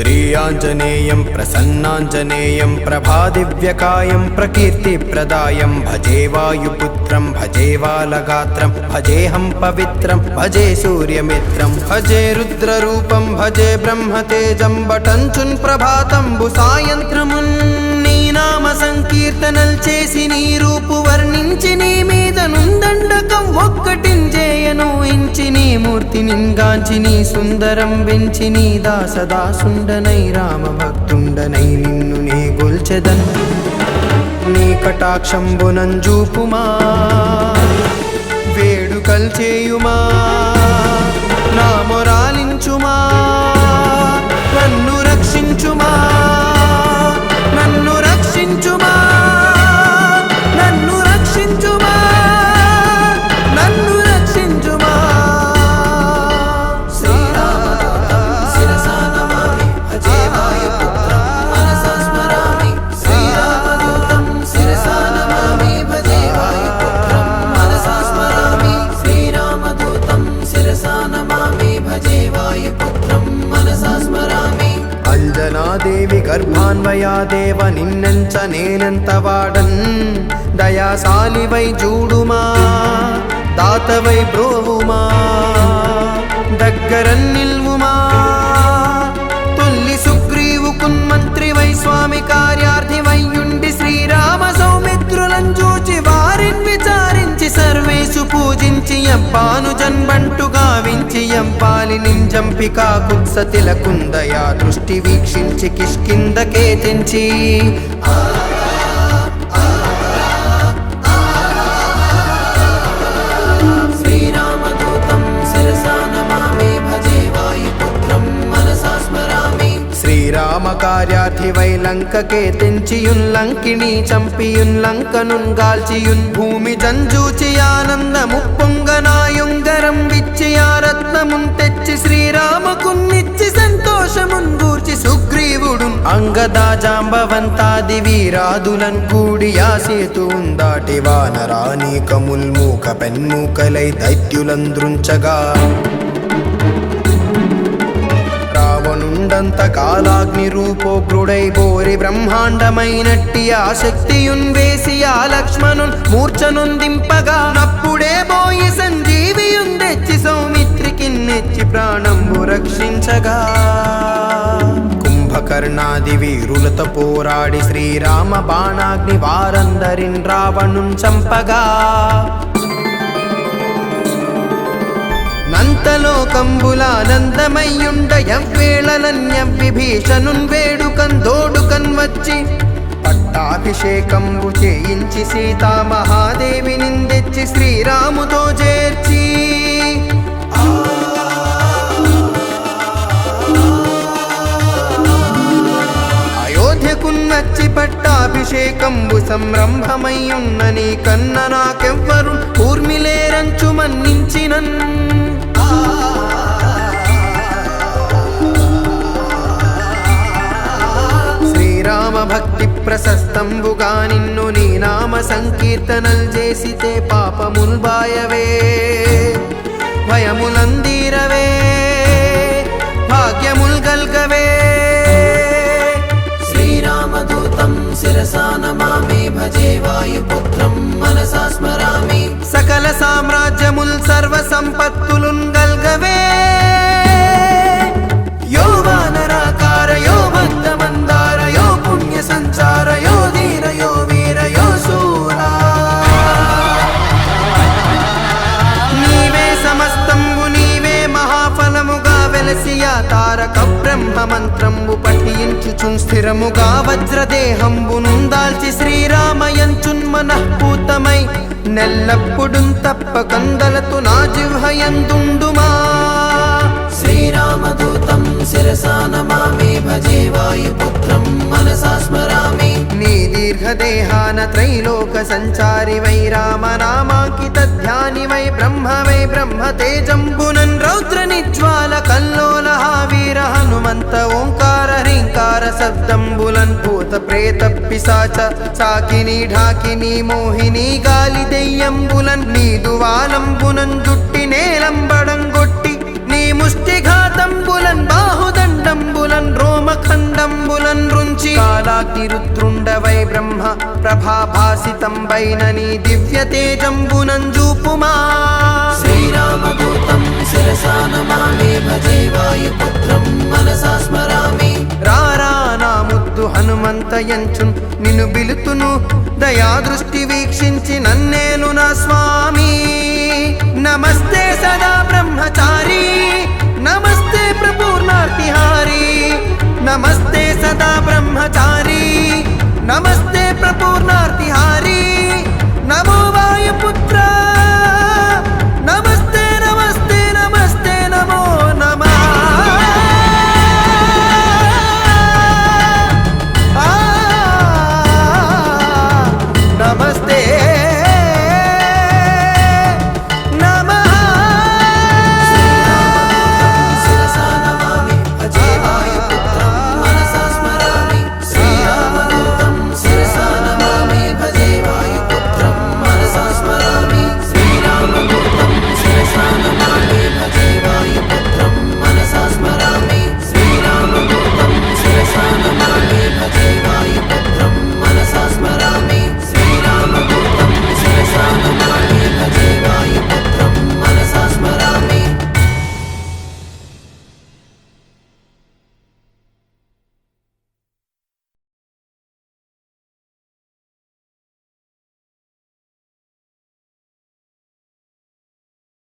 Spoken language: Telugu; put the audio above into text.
श्रीयाञ्जनेयं प्रसन्नाञ्जनेयं प्रभादिव्यकायं प्रकीर्तिप्रदायं भजे वायुपुत्रं भजे वालगात्रं भजेऽहं पवित्रं भजे सूर्यमित्रं भजे रुद्ररूपं भजे ब्रह्मतेजं बटञ्चुन् प्रभातंबु सायंत्रमुन् నీ నామ సంకీర్తనల్ చేసి నీ రూపు వర్ణించి నీ మీద నుందండకం ఒక్కటించేయను ఇంచి నీ మూర్తి నింగాంచి నీ సుందరం వెంచి నీ దాసదాసుండనై రామ భక్తుండనై నిన్ను నే గొల్చెదన్ నీ కటాక్షంబునంజూపుమా వేడుకల్ చేయుమా నా మొరాలించుమా నన్ను రక్షించుమా నన్ను రక్షించుమా నన్ను రక్షించుమా నన్ను రక్షించుమా శ్రీరామదూతం శిరసా నమామి భజే వాయుపుత్రం మనసా స్మరామి శ్రీరామదూతం శిరసా నమామి భజే వాయుపుత్రం మనసా స్మరామి శ్రీరామదూతం శిరసా నమామి భజే వాయుపుత్రం మనసా స్మరామి అంజనాదేవి గర్భాన్వయా దేవ నిన్నెంచ నేనెంత వాడన్ దయాశాలివై చూడుమా దాతవై బ్రోవుమా దగ్గరన్ నిల్వుమా తొల్లి సుగ్రీవు కున్మంత్రివై స్వామి కార్యార్థివైయుండి శ్రీరామ సౌమిత్రులను చూచి వారిని విచారించి సర్వేసు పూజించి ఎంపాను జన్బంటు గావించి ఎంపాలి నింజంపికా కుత్సతిలకుందయా దృష్టి వీక్షించి కిష్కిందకే తెంచి శ్రీరామదూతం శిరసా నమామి భజే వాయుపుత్రం మనసా స్మరామి శ్రీరామ కార్యార్థివై లంకకే తెంచియున్ లంకిని చంపియున్ లంకనున్ గాల్చియున్ భూమి జంజూచి ఆనందము పొంగనాయుంగరం విచ్చి ఆ రత్నమున్ తెచ్చి శ్రీరామకున్నిచ్చి సంతోషమున్ గూర్చి సుగ్రీవుడు అంగదా జాంబవంతాది వీరాదులన్ కూడి ఆ సేతువున్ దాటి వానరానీకముల్ మూక పెన్మూకలై దైత్యులంద్రుంచగా రావణుండంత కాలాగ్ని రూపోగ్రుడై బోరి బ్రహ్మాండమైనట్టి ఆ శక్తియున్ వేసి ఆ లక్ష్మణున్ మూర్ఛనుందింపగా నప్పుడే బోయి సంజీవియున్ తెచ్చి సౌమిత్రికి నెచ్చి ప్రాణంబు రక్షించగా కుంభకర్ణాది వీరులతో పోరాడి శ్రీరామ బాణాగ్ని వారందరిన్ రావణున్ చంపగా నంతలోకంబులానందమయ్యుండ ఎవ్వేళలన్యం విభీషణున్ వేడుకన్ దోడుకన్ వచ్చి పట్టాభిషేకంబు చేయించి సీతామహాదేవి నిందెచ్చి శ్రీరాముతో చేర్చి అయోధ్యకున్నచ్చి పట్టాభిషేకంబు సంరంభమయ్యున్న నీ కన్న నాకెవ్వరు ఊర్మిలేరంచు మన్నించినన్ శ్రీరామ భక్తి ప్రశస్తంబుగా నిన్ను నీ నామ సంకీర్తనల్ చేసితే పాపముల్ బాయవే భయములందీరవే భాగ్యముల్ గల్గవే శ్రీరామదూతం శిరసా నమామి భజే వాయుపుత్రం మనసా స్మరామి సకల సామ్రాజ్యముల్ సర్వ సంపత్తులున్ గల్గవే యో వానరాకార యో మందమందార యో పుణ్య సంచార యో ధీర యో వీర యో శూరా నీవే సమస్తంబు నీవే మహాఫలముగా వెలసియా తారక బ్రహ్మ మంత్రంబు పఠించుచున్ స్థిరముగా వజ్రదేహంబునుందాల్చి శ్రీరామయంచున్ మనఃపూతమై నెల్లప్పుడున్ తప్పకందలతు నా జిహ్వయందుండుమా శ్రీరామదూతం శిరసా నమామి భజే వాయుపుత్రం మనసా స్మరామి నీ దీర్ఘదేహాన త్రైలోక సంచారి వై రామనామాంకిత ధ్యాని వై బ్రహ్మ తేజంబునన్ రౌద్ర నిజ్వాల కల్లోల వీర హనుమంత ఓంకార హ్రీంకార శబ్దంబులన్ భూత ప్రేత పిశాచ సాకిని ఢాకిని మోహిని గాలి దెయ్యంబులన్ నీదు వాలంబునన్ జుట్టి నేలంబడంగొట్టి నీ ముష్టిఘాతంబులన్ బాహుదండంబులన్ రోమ దాటి రుద్రుండవై బ్రహ్మ ప్రభాభాసితంబైన నీ దివ్య తేజంబునంజూపుమా శ్రీరామదూతం శిరసా నమామి భజే వాయుపుత్రం మనసా స్మరామి రారా నా ముద్దు హనుమంతయంచున్ నిన్ను బిలుతును దయా దృష్టి వీక్షించి నన్నేలు నా స్వామి నమస్తే సదా బ్రహ్మచారి నమస్తే ప్రపూర్ణార్తిహారి నమస్తే సదా బ్రహ్మచారి